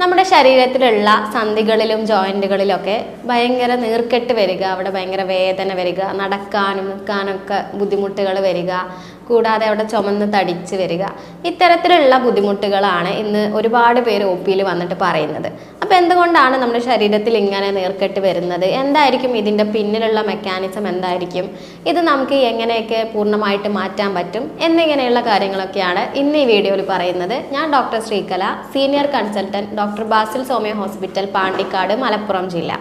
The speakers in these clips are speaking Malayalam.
നമ്മുടെ ശരീരത്തിലുള്ള സന്ധികളിലും ജോയിന്റുകളിലൊക്കെ ഭയങ്കര നീർക്കെട്ട് വരിക, അവിടെ ഭയങ്കര വേദന വരിക, നടക്കാനും നിൽക്കാനൊക്കെ ബുദ്ധിമുട്ടുകൾ വരിക, കൂടാതെ അവിടെ ചുമന്ന് തടിച്ച് വരിക, ഇത്തരത്തിലുള്ള ബുദ്ധിമുട്ടുകളാണ് ഇന്ന് ഒരുപാട് പേര് ഒ പിയിൽ വന്നിട്ട് പറയുന്നത്. അപ്പോൾ എന്തുകൊണ്ടാണ് നമ്മുടെ ശരീരത്തിൽ ഇങ്ങനെ നീർക്കെട്ട് വരുന്നത്, എന്തായിരിക്കും ഇതിൻ്റെ പിന്നിലുള്ള മെക്കാനിസം എന്തായിരിക്കും, ഇത് നമുക്ക് എങ്ങനെയൊക്കെ പൂർണ്ണമായിട്ട് മാറ്റാൻ പറ്റും എന്നിങ്ങനെയുള്ള കാര്യങ്ങളൊക്കെയാണ് ഇന്ന് ഈ വീഡിയോയിൽ പറയുന്നത്. ഞാൻ doctor Sreekala, senior consultant, doctor Basil Soumya hospital, Pandikkad, Malappuram ജില്ല.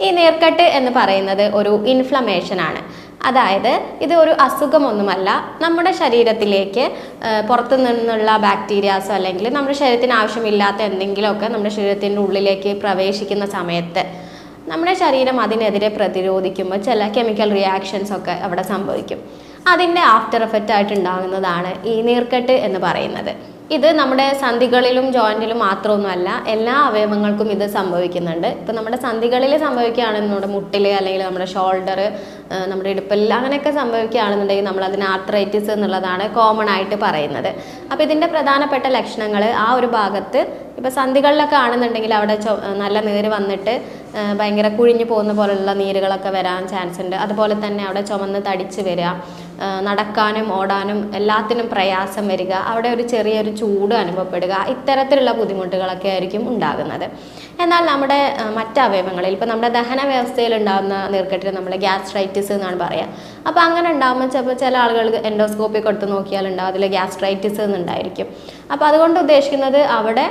ഈ നീർക്കെട്ട് എന്ന് പറയുന്നത് ഒരു ഇൻഫ്ലമേഷൻ ആണ്. അതായത് ഇത് ഒരു അസുഖമൊന്നുമല്ല. നമ്മുടെ ശരീരത്തിലേക്ക് പുറത്തു നിന്നുള്ള ബാക്ടീരിയാസോ അല്ലെങ്കിൽ നമ്മുടെ ശരീരത്തിന് ആവശ്യമില്ലാത്ത എന്തെങ്കിലുമൊക്കെ നമ്മുടെ ശരീരത്തിൻ്റെ ഉള്ളിലേക്ക് പ്രവേശിക്കുന്ന സമയത്ത് നമ്മുടെ ശരീരം അതിനെതിരെ പ്രതിരോധിക്കുമ്പോൾ ചില കെമിക്കൽ റിയാക്ഷൻസ് ഒക്കെ അവിടെ സംഭവിക്കും. അതിൻ്റെ ആഫ്റ്റർ എഫക്റ്റ് ആയിട്ടുണ്ടാകുന്നതാണ് ഈ നീർക്കെട്ട് എന്ന് പറയുന്നത്. ഇത് നമ്മുടെ സന്ധികളിലും ജോയിൻറ്റിലും മാത്രമൊന്നുമല്ല, എല്ലാ അവയവങ്ങൾക്കും ഇത് സംഭവിക്കുന്നുണ്ട്. ഇപ്പം നമ്മുടെ സന്ധികളിൽ സംഭവിക്കുകയാണെന്ന് നമ്മുടെ മുട്ടിൽ അല്ലെങ്കിൽ നമ്മുടെ ഷോൾഡർ, നമ്മുടെ ഇടുപ്പിൽ അങ്ങനെയൊക്കെ സംഭവിക്കുകയാണെന്നുണ്ടെങ്കിൽ നമ്മൾ അതിന് ആർത്രൈറ്റിസ് എന്നുള്ളതാണ് കോമൺ ആയിട്ട് പറയുന്നത്. അപ്പോൾ ഇതിൻ്റെ പ്രധാനപ്പെട്ട ലക്ഷണങ്ങൾ ആ ഒരു ഭാഗത്ത് ഇപ്പോൾ സന്ധികളിലൊക്കെ ആണെന്നുണ്ടെങ്കിൽ അവിടെ നല്ല നീര് വന്നിട്ട് ഭയങ്കര കുഴിഞ്ഞു പോകുന്ന പോലുള്ള നീരുകളൊക്കെ വരാൻ ചാൻസ് ഉണ്ട്. അതുപോലെ തന്നെ അവിടെ ചുമന്ന് തടിച്ച് വരിക, നടക്കാനും ഓടാനും എല്ലാത്തിനും പ്രയാസം വരിക, അവിടെ ഒരു ചെറിയൊരു ചൂട് അനുഭവപ്പെടുക, ഇത്തരത്തിലുള്ള ബുദ്ധിമുട്ടുകളൊക്കെ ആയിരിക്കും ഉണ്ടാകുന്നത്. എന്നാൽ നമ്മുടെ മറ്റ് അവയവങ്ങളിൽ ഇപ്പോൾ നമ്മുടെ ദഹന വ്യവസ്ഥയിൽ ഉണ്ടാകുന്ന നീർക്കെട്ടിന് നമ്മൾ ഗ്യാസ്ട്രൈറ്റിസ് എന്നാണ് പറയുക. അപ്പോൾ അങ്ങനെ ഉണ്ടാകുമ്പോൾ ചിലപ്പോൾ ചില ആളുകൾക്ക് എൻഡോസ്കോപ്പി കൊടുത്ത് നോക്കിയാലുണ്ടാവും അതിൽ ഗ്യാസ്ട്രൈറ്റിസ് എന്നുണ്ടായിരിക്കും. അപ്പോൾ അതുകൊണ്ട് ഉദ്ദേശിക്കുന്നത് അവിടെ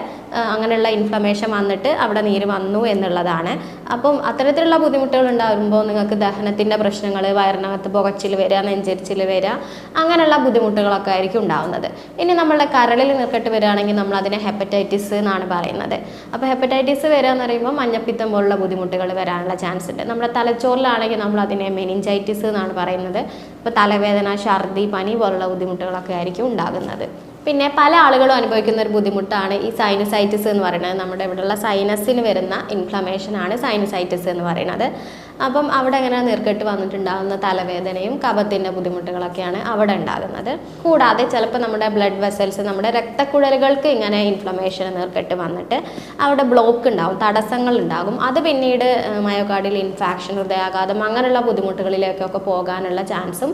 അങ്ങനെയുള്ള ഇൻഫ്ലമേഷൻ വന്നിട്ട് അവിടെ നീര് വന്നു എന്നുള്ളതാണ്. അപ്പം അത്തരത്തിലുള്ള ബുദ്ധിമുട്ടുകൾ ഉണ്ടാകുമ്പോൾ നിങ്ങൾക്ക് ദഹനത്തിൻ്റെ പ്രശ്നങ്ങൾ, വയറിനകത്ത് പുകച്ചിൽ വരിക, നെഞ്ചരിച്ചിൽ വരിക, അങ്ങനെയുള്ള ബുദ്ധിമുട്ടുകളൊക്കെ ആയിരിക്കും ഉണ്ടാകുന്നത്. ഇനി നമ്മളുടെ കരളിൽ നീർക്കെട്ട് വരികയാണെങ്കിൽ നമ്മൾ അതിനെ ഹെപ്പറ്റൈറ്റിസ് എന്നാണ് പറയുന്നത്. അപ്പോൾ ഹെപ്പറ്റൈറ്റിസ് വരിക എന്ന് പറയുമ്പോൾ മഞ്ഞപ്പിത്തം പോലുള്ള ബുദ്ധിമുട്ടുകൾ വരാനുള്ള ചാൻസ് ഉണ്ട്. നമ്മുടെ തലച്ചോറിലാണെങ്കിൽ നമ്മൾ അതിനെ മെനിഞ്ചൈറ്റിസ് എന്നാണ് പറയുന്നത്. ഇപ്പോൾ തലവേദന, ഛർദി, പനി പോലുള്ള ബുദ്ധിമുട്ടുകളൊക്കെ ആയിരിക്കും ഉണ്ടാകുന്നത്. പിന്നെ പല ആളുകളും അനുഭവിക്കുന്ന ഒരു ബുദ്ധിമുട്ടാണ് ഈ സൈനസൈറ്റിസ് എന്ന് പറയുന്നത്. നമ്മുടെ ഇവിടെയുള്ള സൈനസിന് വരുന്ന ഇൻഫ്ലമേഷനാണ് സൈനസൈറ്റിസ് എന്ന് പറയുന്നത്. അപ്പം അവിടെ എങ്ങനെ നീർക്കെട്ട് വന്നിട്ടുണ്ടാകുന്ന തലവേദനയും കഫത്തിൻ്റെ ബുദ്ധിമുട്ടുകളൊക്കെയാണ് അവിടെ ഉണ്ടാകുന്നത്. കൂടാതെ ചിലപ്പോൾ നമ്മുടെ ബ്ലഡ് വെസൽസ്, നമ്മുടെ രക്തക്കുഴലുകൾക്ക് ഇങ്ങനെ ഇൻഫ്ലമേഷൻ നീർക്കെട്ട് വന്നിട്ട് അവിടെ ബ്ലോക്ക് ഉണ്ടാകും, തടസ്സങ്ങൾ ഉണ്ടാകും. അത് പിന്നീട് മയോകാർഡിയൽ ഇൻഫാക്ഷൻ, ഹൃദയാഘാതം അങ്ങനെയുള്ള ബുദ്ധിമുട്ടുകളിലേക്കൊക്കെ പോകാനുള്ള ചാൻസും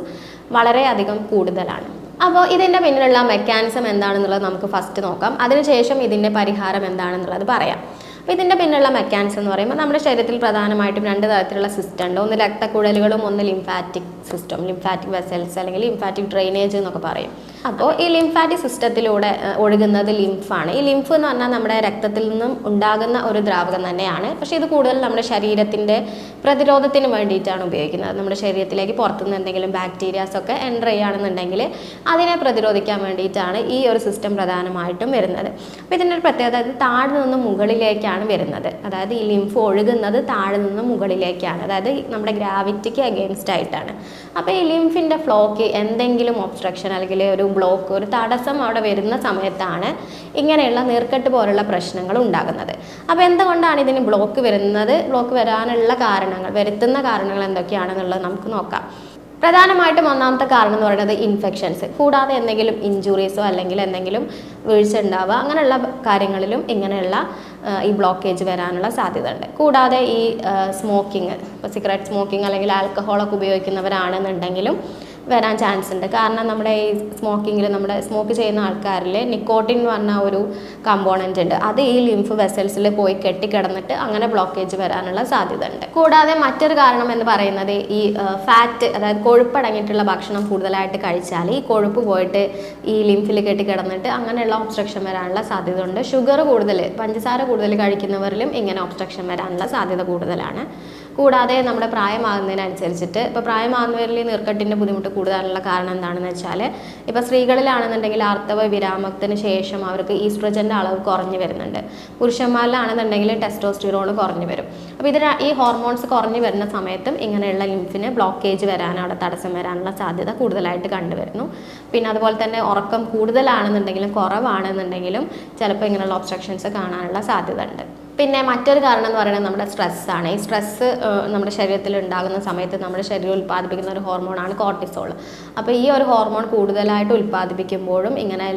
വളരെയധികം കൂടുതലാണ്. അപ്പോൾ ഇതിൻ്റെ പിന്നിലുള്ള മെക്കാനിസം എന്താണെന്നുള്ളത് നമുക്ക് ഫസ്റ്റ് നോക്കാം. അതിനുശേഷം ഇതിൻ്റെ പരിഹാരം എന്താണെന്നുള്ളത് പറയാം. അപ്പോൾ ഇതിൻ്റെ പിന്നിലുള്ള മെക്കാനിസം എന്ന് പറയുമ്പോൾ നമ്മുടെ ശരീരത്തിൽ പ്രധാനമായിട്ടും രണ്ട് തരത്തിലുള്ള സിസ്റ്റം ഉണ്ട്. ഒന്ന് രക്തക്കുഴലുകളും ഒന്ന് ലിംഫാറ്റിക് സിസ്റ്റം, ലിംഫാറ്റിക് വെസൽസ് അല്ലെങ്കിൽ ലിംഫാറ്റിക് ഡ്രെയിനേജ് എന്നൊക്കെ പറയും. അപ്പോൾ ഈ ലിംഫാറ്റിക് സിസ്റ്റത്തിലൂടെ ഒഴുകുന്നത് ലിംഫാണ്. ഈ ലിംഫ് എന്ന് പറഞ്ഞാൽ നമ്മുടെ രക്തത്തിൽ നിന്നും ഉണ്ടാകുന്ന ഒരു ദ്രാവകം തന്നെയാണ്. പക്ഷേ ഇത് കൂടുതൽ നമ്മുടെ ശരീരത്തിൻ്റെ പ്രതിരോധത്തിന് വേണ്ടിയിട്ടാണ് ഉപയോഗിക്കുന്നത്. നമ്മുടെ ശരീരത്തിലേക്ക് പുറത്തുനിന്ന് എന്തെങ്കിലും ബാക്ടീരിയാസ് ഒക്കെ എൻ്റർ ചെയ്യുകയാണെന്നുണ്ടെങ്കിൽ അതിനെ പ്രതിരോധിക്കാൻ വേണ്ടിയിട്ടാണ് ഈ ഒരു സിസ്റ്റം പ്രധാനമായിട്ടും വരുന്നത്. അപ്പോൾ ഇതിൻ്റെ ഒരു പ്രത്യേകത, ഇത് താഴെ നിന്ന് മുകളിലേക്കാണ് വരുന്നത്. അതായത് ഈ ലിംഫ് ഒഴുകുന്നത് താഴെ നിന്ന് മുകളിലേക്കാണ്, അതായത് നമ്മുടെ ഗ്രാവിറ്റിക്ക് അഗെയിൻസ്റ്റ് ആയിട്ടാണ്. അപ്പോൾ ഈ ലിംഫിൻ്റെ ഫ്ലോക്ക് എന്തെങ്കിലും ഒബ്സ്ട്രക്ഷൻ അല്ലെങ്കിൽ ഒരു ബ്ലോക്ക്, ഒരു തടസ്സം അവിടെ വരുന്ന സമയത്താണ് ഇങ്ങനെയുള്ള നീർക്കെട്ട് പോലുള്ള പ്രശ്നങ്ങൾ ഉണ്ടാകുന്നത്. അപ്പോൾ എന്തുകൊണ്ടാണ് ഇതിന് ബ്ലോക്ക് വരുന്നത്, ബ്ലോക്ക് വരാനുള്ള കാരണങ്ങൾ, വരുത്തുന്ന കാരണങ്ങൾ എന്തൊക്കെയാണെന്നുള്ളത് നമുക്ക് നോക്കാം. പ്രധാനമായിട്ടും ഒന്നാമത്തെ കാരണം എന്ന് പറയുന്നത് ഇൻഫെക്ഷൻസ്, കൂടാതെ എന്തെങ്കിലും ഇഞ്ചുറീസോ അല്ലെങ്കിൽ എന്തെങ്കിലും വീഴ്ച ഉണ്ടാവുക, അങ്ങനെയുള്ള കാര്യങ്ങളിലും ഇങ്ങനെയുള്ള ഈ ബ്ലോക്കേജ് വരാനുള്ള സാധ്യത ഉണ്ട്. കൂടാതെ ഈ സ്മോക്കിങ്, ഇപ്പോൾ സിഗരറ്റ് സ്മോക്കിംഗ് അല്ലെങ്കിൽ ആൽക്കഹോളൊക്കെ ഉപയോഗിക്കുന്നവരാണെന്നുണ്ടെങ്കിലും വരാൻ ചാൻസ് ഉണ്ട്. കാരണം നമ്മുടെ ഈ സ്മോക്കിങ്ങിൽ, നമ്മുടെ സ്മോക്ക് ചെയ്യുന്ന ആൾക്കാരിൽ നിക്കോട്ടിൻ എന്ന് പറഞ്ഞ ഒരു കമ്പോണൻ്റ് ഉണ്ട്. അത് ഈ ലിംഫ് വെസൽസിൽ പോയി കെട്ടിക്കിടന്നിട്ട് അങ്ങനെ ബ്ലോക്കേജ് വരാനുള്ള സാധ്യത ഉണ്ട്. കൂടാതെ മറ്റൊരു കാരണം എന്ന് പറയുന്നത് ഈ ഫാറ്റ്, അതായത് കൊഴുപ്പടങ്ങിയിട്ടുള്ള ഭക്ഷണം കൂടുതലായിട്ട് കഴിച്ചാൽ ഈ കൊഴുപ്പ് പോയിട്ട് ഈ ലിംഫിൽ കെട്ടിക്കിടന്നിട്ട് അങ്ങനെയുള്ള ഒബ്സ്ട്രക്ഷൻ വരാനുള്ള സാധ്യത ഉണ്ട്. ഷുഗർ കൂടുതൽ, പഞ്ചസാര കൂടുതൽ കഴിക്കുന്നവരിലും ഇങ്ങനെ ഒബ്സ്ട്രക്ഷൻ വരാനുള്ള സാധ്യത കൂടുതലാണ്. കൂടാതെ നമ്മുടെ പ്രായമാകുന്നതിനനുസരിച്ചിട്ട്, ഇപ്പോൾ പ്രായമാകുന്നവരിൽ നീർക്കെട്ടിൻ്റെ ബുദ്ധിമുട്ട് കൂടാനുള്ള കാരണം എന്താണെന്ന് വെച്ചാൽ, ഇപ്പോൾ സ്ത്രീകളിലാണെന്നുണ്ടെങ്കിൽ ആർത്തവ വിരാമത്തിന് ശേഷം അവർക്ക് ഈസ്ട്രജൻ്റെ അളവ് കുറഞ്ഞു വരുന്നുണ്ട്. പുരുഷന്മാരിലാണെന്നുണ്ടെങ്കിൽ ടെസ്റ്റോസ്റ്റിറോൺ കുറഞ്ഞു വരും. അപ്പോൾ ഈ ഹോർമോൺസ് കുറഞ്ഞു വരുന്ന സമയത്തും ഇങ്ങനെയുള്ള ലിംഫിന് ബ്ലോക്കേജ് വരാൻ, അവിടെ തടസ്സം വരാനുള്ള സാധ്യത കൂടുതലായിട്ട് കണ്ടുവരുന്നു. പിന്നെ അതുപോലെ തന്നെ ഉറക്കം കൂടുതലാണെന്നുണ്ടെങ്കിലും കുറവാണെന്നുണ്ടെങ്കിലും ചിലപ്പോൾ ഇങ്ങനെയുള്ള ഒബ്സ്ട്രക്ഷൻസ് കാണാനുള്ള സാധ്യത ഉണ്ട്. പിന്നെ മറ്റൊരു കാരണം എന്ന് പറയുന്നത് നമ്മുടെ സ്ട്രെസ്സാണ്. ഈ സ്ട്രെസ്സ് നമ്മുടെ ശരീരത്തിൽ ഉണ്ടാകുന്ന സമയത്ത് നമ്മുടെ ശരീരം ഉൽപ്പാദിപ്പിക്കുന്ന ഒരു ഹോർമോണാണ് കോർട്ടിസോൾ. അപ്പോൾ ഈ ഒരു ഹോർമോൺ കൂടുതലായിട്ട് ഉൽപ്പാദിപ്പിക്കുമ്പോഴും ഇങ്ങനെ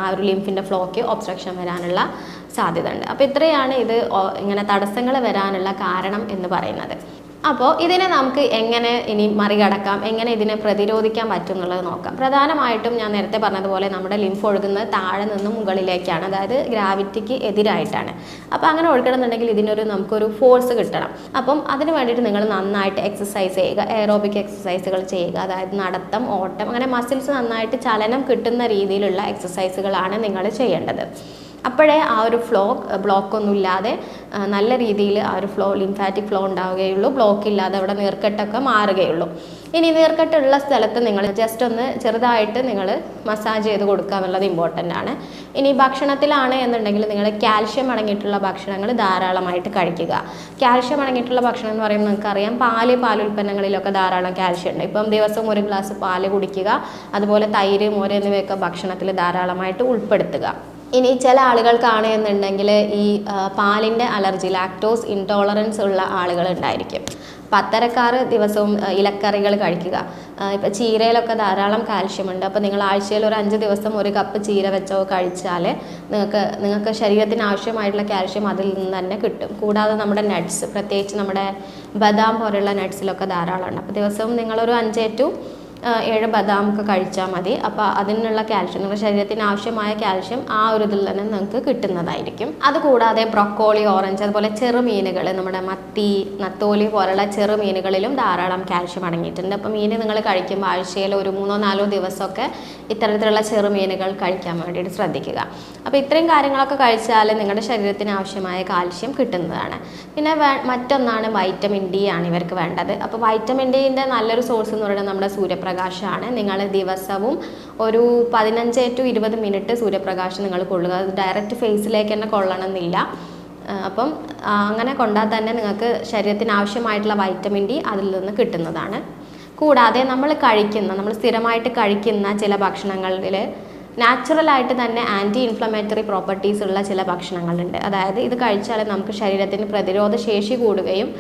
ആ ഒരു ലിംഫിൻ്റെ ഫ്ലോയ്ക്ക് ഒബ്സ്ട്രക്ഷൻ വരാനുള്ള സാധ്യത ഉണ്ട്. അപ്പോൾ ഇത്രയാണ് ഇത് ഇങ്ങനെ തടസ്സങ്ങൾ വരാനുള്ള കാരണം എന്ന് പറയുന്നത്. അപ്പോൾ ഇതിനെ നമുക്ക് എങ്ങനെ ഇനി മറികടക്കാം, എങ്ങനെ ഇതിനെ പ്രതിരോധിക്കാൻ പറ്റും എന്നുള്ളത് നോക്കാം. പ്രധാനമായിട്ടും ഞാൻ നേരത്തെ പറഞ്ഞതുപോലെ നമ്മുടെ ലിംഫ് ഒഴുകുന്നത് താഴെ നിന്നും മുകളിലേക്കാണ്, അതായത് ഗ്രാവിറ്റിക്ക് എതിരായിട്ടാണ്. അപ്പോൾ അങ്ങനെ ഒഴുകണമെന്നുണ്ടെങ്കിൽ നമുക്കൊരു ഫോഴ്സ് കിട്ടണം. അപ്പം അതിന് വേണ്ടിയിട്ട് നിങ്ങൾ നന്നായിട്ട് എക്സസൈസ് ചെയ്യുക, എയറോബിക് എക്സസൈസുകൾ ചെയ്യുക. അതായത് നടത്തം, ഓട്ടം, അങ്ങനെ മസിൽസ് നന്നായിട്ട് ചലനം കിട്ടുന്ന രീതിയിലുള്ള എക്സസൈസുകളാണ് നിങ്ങൾ ചെയ്യേണ്ടത്. അപ്പോഴേ ആ ഒരു ബ്ലോക്കൊന്നും ഇല്ലാതെ നല്ല രീതിയിൽ ആ ഒരു ലിംഫാറ്റിക് ഫ്ലോ ഉണ്ടാവുകയുള്ളൂ. ബ്ലോക്ക് ഇല്ലാതെ അവിടെ നീർക്കെട്ടൊക്കെ മാറുകയുള്ളൂ. ഇനി നീർക്കെട്ടുള്ള സ്ഥലത്ത് നിങ്ങൾ ജസ്റ്റ് ഒന്ന് ചെറുതായിട്ട് നിങ്ങൾ മസാജ് ചെയ്ത് കൊടുക്കുക എന്നുള്ളത് ഇമ്പോർട്ടൻ്റ് ആണ്. ഇനി ഭക്ഷണത്തിലാണ് എന്നുണ്ടെങ്കിൽ നിങ്ങൾ കാൽഷ്യം അടങ്ങിയിട്ടുള്ള ഭക്ഷണങ്ങൾ ധാരാളമായിട്ട് കഴിക്കുക. കാൽഷ്യം അടങ്ങിയിട്ടുള്ള ഭക്ഷണം എന്ന് പറയുമ്പോൾ നിങ്ങൾക്കറിയാം, പാലുൽപ്പന്നങ്ങളിലൊക്കെ ധാരാളം കാൽഷ്യം ഉണ്ട്. ഇപ്പം ദിവസവും ഒരു ഗ്ലാസ് പാല് കുടിക്കുക, അതുപോലെ തൈര്, മോര് എന്നിവയൊക്കെ ഭക്ഷണത്തിൽ ധാരാളമായിട്ട് ഉൾപ്പെടുത്തുക. ഇനി ചില ആളുകൾക്കാണ് എന്നുണ്ടെങ്കിൽ ഈ പാലിൻ്റെ അലർജി, ലാക്ടോസ് ഇൻടോളറൻസ് ഉള്ള ആളുകൾ ഉണ്ടായിരിക്കും. അപ്പം അത്തരക്കാർ ദിവസവും ഇലക്കറികൾ കഴിക്കുക. ഇപ്പം ചീരയിലൊക്കെ ധാരാളം കാൽഷ്യം ഉണ്ട്. അപ്പോൾ നിങ്ങൾ ആഴ്ചയിൽ ഒരു 5 ദിവസം ഒരു കപ്പ് ചീര വെച്ചോ കഴിച്ചാൽ നിങ്ങൾക്ക് ശരീരത്തിന് ആവശ്യമായിട്ടുള്ള കാൽഷ്യം അതിൽ നിന്ന് തന്നെ കിട്ടും. കൂടാതെ നമ്മുടെ നട്ട്സ്, പ്രത്യേകിച്ച് നമ്മുടെ ബദാം പോലെയുള്ള നട്ട്സിലൊക്കെ ധാരാളം ഉണ്ട്. അപ്പോൾ ദിവസവും നിങ്ങളൊരു 5 to 7 ബദാമൊക്കെ കഴിച്ചാൽ മതി. അപ്പോൾ അതിനുള്ള കാൽഷ്യം, നിങ്ങളുടെ ശരീരത്തിന് ആവശ്യമായ കാൽഷ്യം ആ ഒരു ഇതിൽ തന്നെ നിങ്ങൾക്ക് കിട്ടുന്നതായിരിക്കും. അതുകൂടാതെ ബ്രൊക്കോളി, ഓറഞ്ച്, അതുപോലെ ചെറുമീനുകൾ, നമ്മുടെ മത്തി, നത്തോലി പോലുള്ള ചെറുമീനുകളിലും ധാരാളം കാൽഷ്യം അടങ്ങിയിട്ടുണ്ട്. അപ്പോൾ മീൻ നിങ്ങൾ കഴിക്കുമ്പോൾ ആഴ്ചയിൽ ഒരു 3-4 ദിവസമൊക്കെ ഇത്തരത്തിലുള്ള ചെറുമീനുകൾ കഴിക്കാൻ വേണ്ടിയിട്ട് ശ്രദ്ധിക്കുക. അപ്പോൾ ഇത്രയും കാര്യങ്ങളൊക്കെ കഴിച്ചാൽ നിങ്ങളുടെ ശരീരത്തിന് ആവശ്യമായ കാൽഷ്യം കിട്ടുന്നതാണ്. പിന്നെ മറ്റൊന്നാണ് വൈറ്റമിൻ ഡി ആണ് ഇവർക്ക് വേണ്ടത്. അപ്പോൾ വൈറ്റമിൻ ഡിൻ്റെ നല്ലൊരു സോഴ്സ് എന്ന് പറയുന്നത് നമ്മുടെ സൂര്യപ്രകാശമാണ്. നിങ്ങൾ ദിവസവും ഒരു 15 to 20 മിനിറ്റ് സൂര്യപ്രകാശം നിങ്ങൾ കൊള്ളുക. അത് ഡയറക്റ്റ് ഫേസിലേക്ക് തന്നെ കൊള്ളണമെന്നില്ല. അപ്പം അങ്ങനെ കൊണ്ടാൽ തന്നെ നിങ്ങൾക്ക് ശരീരത്തിന് ആവശ്യമായിട്ടുള്ള വൈറ്റമിൻ ഡി അതിൽ നിന്ന് കിട്ടുന്നതാണ്. കൂടാതെ നമ്മൾ സ്ഥിരമായിട്ട് കഴിക്കുന്ന ചില ഭക്ഷണങ്ങളിൽ നാച്ചുറലായിട്ട് തന്നെ ആൻറ്റി ഇൻഫ്ലമേറ്ററി പ്രോപ്പർട്ടീസ് ഉള്ള ചില ഭക്ഷണങ്ങളുണ്ട്. അതായത് ഇത് കഴിച്ചാൽ നമുക്ക് ശരീരത്തിന് പ്രതിരോധ ശേഷി കൂടുകയും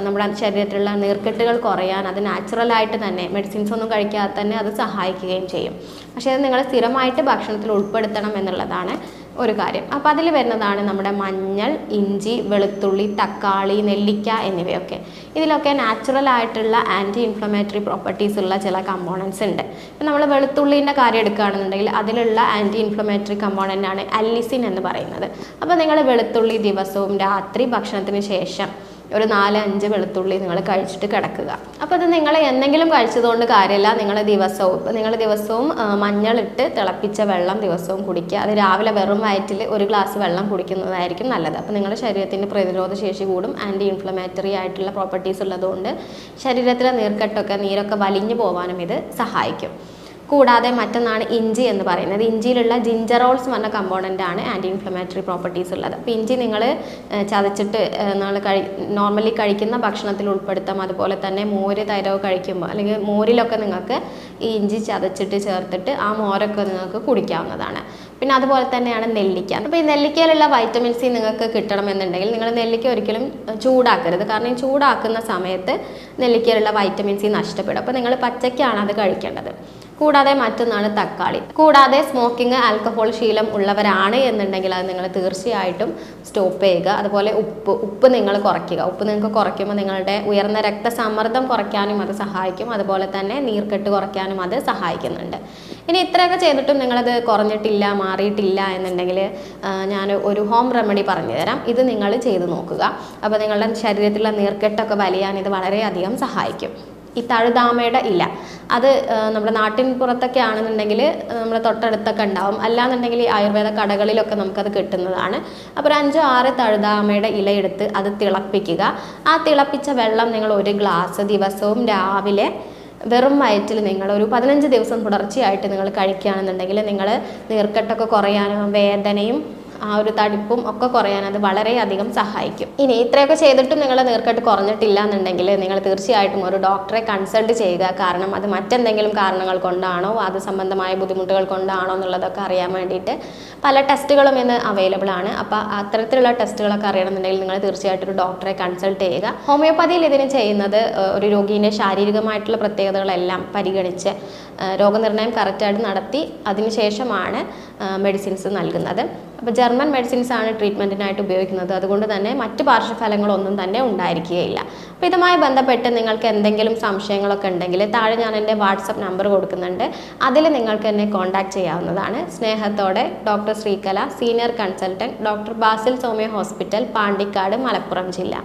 നമ്മുടെ ശരീരത്തിലുള്ള നീർക്കെട്ടുകൾ കുറയാൻ അത് നാച്ചുറലായിട്ട് തന്നെ, മെഡിസിൻസ് ഒന്നും കഴിക്കാതെ തന്നെ അത് സഹായിക്കുകയും ചെയ്യും. പക്ഷേ അത് നിങ്ങൾ സ്ഥിരമായിട്ട് ഭക്ഷണത്തിൽ ഉൾപ്പെടുത്തണം എന്നുള്ളതാണ് ഒരു കാര്യം. അപ്പോൾ അതിൽ വരുന്നതാണ് നമ്മുടെ മഞ്ഞൾ, ഇഞ്ചി, വെളുത്തുള്ളി, തക്കാളി, നെല്ലിക്ക എന്നിവയൊക്കെ. ഇതിലൊക്കെ നാച്ചുറലായിട്ടുള്ള ആൻറ്റി ഇൻഫ്ലമേറ്ററി പ്രോപ്പർട്ടീസ് ഉള്ള ചില കമ്പോണൻസ് ഉണ്ട്. ഇപ്പം നമ്മൾ വെളുത്തുള്ളീൻ്റെ കാര്യം എടുക്കുകയാണെന്നുണ്ടെങ്കിൽ അതിലുള്ള ആൻറ്റി ഇൻഫ്ലമേറ്ററി കമ്പോണൻ്റാണ് അല്ലിസിൻ എന്ന് പറയുന്നത്. അപ്പോൾ നിങ്ങൾ വെളുത്തുള്ളി ദിവസവും രാത്രി ഭക്ഷണത്തിന് ശേഷം ഒരു 4-5 വെളുത്തുള്ളി നിങ്ങൾ കഴിച്ചിട്ട് കിടക്കുക. അപ്പോൾ അത് നിങ്ങൾ എന്തെങ്കിലും കഴിച്ചതുകൊണ്ട് കാര്യമില്ല. നിങ്ങൾ ദിവസവും മഞ്ഞളിട്ട് തിളപ്പിച്ച വെള്ളം ദിവസവും കുടിക്കുക. അത് രാവിലെ വെറും വയറ്റിൽ ഒരു ഗ്ലാസ് വെള്ളം കുടിക്കുന്നതായിരിക്കും നല്ലത്. അപ്പോൾ നിങ്ങളുടെ ശരീരത്തിൻ്റെ പ്രതിരോധ ശേഷി കൂടും. ആൻറ്റി ഇൻഫ്ലമേറ്ററി ആയിട്ടുള്ള പ്രോപ്പർട്ടീസ് ഉള്ളതുകൊണ്ട് ശരീരത്തിലെ നീരൊക്കെ വലിഞ്ഞു പോകാനും ഇത് സഹായിക്കും. കൂടാതെ മറ്റൊന്നാണ് ഇഞ്ചി എന്ന് പറയുന്നത്. ഇഞ്ചിയിലുള്ള ജിഞ്ചറോൾസ് എന്ന് പറഞ്ഞ കമ്പോണൻ്റ് ആണ് ആൻറ്റി ഇൻഫ്ലമേറ്ററി പ്രോപ്പർട്ടീസ് ഉള്ളത്. അപ്പോൾ ഇഞ്ചി നിങ്ങൾ ചതച്ചിട്ട് നോർമലി കഴിക്കുന്ന ഭക്ഷണത്തിൽ ഉൾപ്പെടുത്താം. അതുപോലെ തന്നെ മോര്, തൈരോ കഴിക്കുമ്പോൾ അല്ലെങ്കിൽ മോരിലൊക്കെ നിങ്ങൾക്ക് ഈ ഇഞ്ചി ചതച്ചിട്ട് ചേർത്തിട്ട് ആ മോരൊക്കെ നിങ്ങൾക്ക് കുടിക്കാവുന്നതാണ്. പിന്നെ അതുപോലെ തന്നെയാണ് നെല്ലിക്ക. അപ്പോൾ ഈ നെല്ലിക്കയിലുള്ള വൈറ്റമിൻ സി നിങ്ങൾക്ക് കിട്ടണമെന്നുണ്ടെങ്കിൽ നിങ്ങൾ നെല്ലിക്ക ഒരിക്കലും ചൂടാക്കരുത്. കാരണം ഈ ചൂടാക്കുന്ന സമയത്ത് നെല്ലിക്കയിലുള്ള വൈറ്റമിൻ സി നഷ്ടപ്പെടും. അപ്പോൾ നിങ്ങൾ പച്ചയ്ക്കാണ് അത് കഴിക്കേണ്ടത്. കൂടാതെ മറ്റൊന്നാണ് തക്കാളി. കൂടാതെ സ്മോക്കിംഗ്, ആൽക്കഹോൾ ശീലം ഉള്ളവരാണ് എന്നുണ്ടെങ്കിൽ അത് നിങ്ങൾ തീർച്ചയായിട്ടും സ്റ്റോപ്പ് ചെയ്യുക. അതുപോലെ ഉപ്പ് നിങ്ങൾ കുറയ്ക്കുക. ഉപ്പ് നിങ്ങൾക്ക് കുറയ്ക്കുമ്പോൾ നിങ്ങളുടെ ഉയർന്ന രക്തസമ്മർദ്ദം കുറയ്ക്കാനും അത് സഹായിക്കും. അതുപോലെ തന്നെ നീർക്കെട്ട് കുറയ്ക്കാനും അത് സഹായിക്കുന്നുണ്ട്. ഇനി ഇത്രയൊക്കെ ചെയ്തിട്ടും നിങ്ങളത് കുറഞ്ഞിട്ടില്ല, മാറിയിട്ടില്ല എന്നുണ്ടെങ്കിൽ ഞാൻ ഒരു ഹോം റെമഡി പറഞ്ഞു തരാം. ഇത് നിങ്ങൾ ചെയ്ത് നോക്കുക. അപ്പോൾ നിങ്ങളുടെ ശരീരത്തിലുള്ള നീർക്കെട്ടൊക്കെ വലിയാൻ ഇത് വളരെയധികം സഹായിക്കും. ഈ തഴുതാമയുടെ ഇല, അത് നമ്മുടെ നാട്ടിൻ പുറത്തൊക്കെ ആണെന്നുണ്ടെങ്കിൽ നമ്മുടെ തൊട്ടടുത്തൊക്കെ ഉണ്ടാവും. അല്ലാന്നുണ്ടെങ്കിൽ ഈ ആയുർവേദ കടകളിലൊക്കെ നമുക്കത് കിട്ടുന്നതാണ്. അപ്പോൾ ഒരു 5-6 തഴുതാമയുടെ ഇല എടുത്ത് അത് തിളപ്പിക്കുക. ആ തിളപ്പിച്ച വെള്ളം നിങ്ങൾ 1 ഗ്ലാസ് ദിവസവും രാവിലെ വെറും വയറ്റിൽ നിങ്ങൾ ഒരു 15 ദിവസം തുടർച്ചയായിട്ട് നിങ്ങൾ കഴിക്കുകയാണെന്നുണ്ടെങ്കിൽ നിങ്ങൾ നീർക്കെട്ടൊക്കെ കുറയാനും വേദനയും ആ ഒരു തടിപ്പും ഒക്കെ കുറയാൻ അത് വളരെയധികം സഹായിക്കും. ഇനി ഇത്രയൊക്കെ ചെയ്തിട്ടും നിങ്ങളുടെ നീർക്കെട്ട് കുറഞ്ഞിട്ടില്ല എന്നുണ്ടെങ്കിൽ നിങ്ങൾ തീർച്ചയായിട്ടും ഒരു ഡോക്ടറെ കൺസൾട്ട് ചെയ്യുക. കാരണം അത് മറ്റെന്തെങ്കിലും കാരണങ്ങൾ കൊണ്ടാണോ, അത് സംബന്ധമായ ബുദ്ധിമുട്ടുകൾ കൊണ്ടാണോ എന്നുള്ളതൊക്കെ അറിയാൻ വേണ്ടിയിട്ട് പല ടെസ്റ്റുകളും ഇന്ന് അവൈലബിൾ ആണ്. അപ്പോൾ അത്തരത്തിലുള്ള ടെസ്റ്റുകളൊക്കെ അറിയണമെന്നുണ്ടെങ്കിൽ നിങ്ങൾ തീർച്ചയായിട്ടും ഒരു ഡോക്ടറെ കൺസൾട്ട് ചെയ്യുക. ഹോമിയോപ്പതിയിൽ ഇതിന് ചെയ്യുന്നത് ഒരു രോഗീൻ്റെ ശാരീരികമായിട്ടുള്ള പ്രത്യേകതകളെല്ലാം പരിഗണിച്ച് രോഗനിർണയം കറക്റ്റായിട്ട് നടത്തി അതിനുശേഷമാണ് മെഡിസിൻസ് നൽകുന്നത്. അപ്പോൾ ജർമ്മൻ മെഡിസിൻസ് ആണ് ട്രീറ്റ്മെൻറ്റിനായിട്ട് ഉപയോഗിക്കുന്നത്. അതുകൊണ്ട് തന്നെ മറ്റ് പാർശ്വഫലങ്ങളൊന്നും തന്നെ ഉണ്ടായിരിക്കുകയില്ല. അപ്പോൾ ഇതുമായി ബന്ധപ്പെട്ട് നിങ്ങൾക്ക് എന്തെങ്കിലും സംശയങ്ങളൊക്കെ ഉണ്ടെങ്കിൽ താഴെ ഞാൻ എൻ്റെ വാട്സപ്പ് നമ്പർ കൊടുക്കുന്നുണ്ട്. അതിൽ നിങ്ങൾക്ക് എന്നെ കോൺടാക്റ്റ് ചെയ്യാവുന്നതാണ്. സ്നേഹത്തോടെ doctor Sreekala, senior consultant, doctor Basil Soumya hospital, Pandikkad, Malappuram ജില്ല.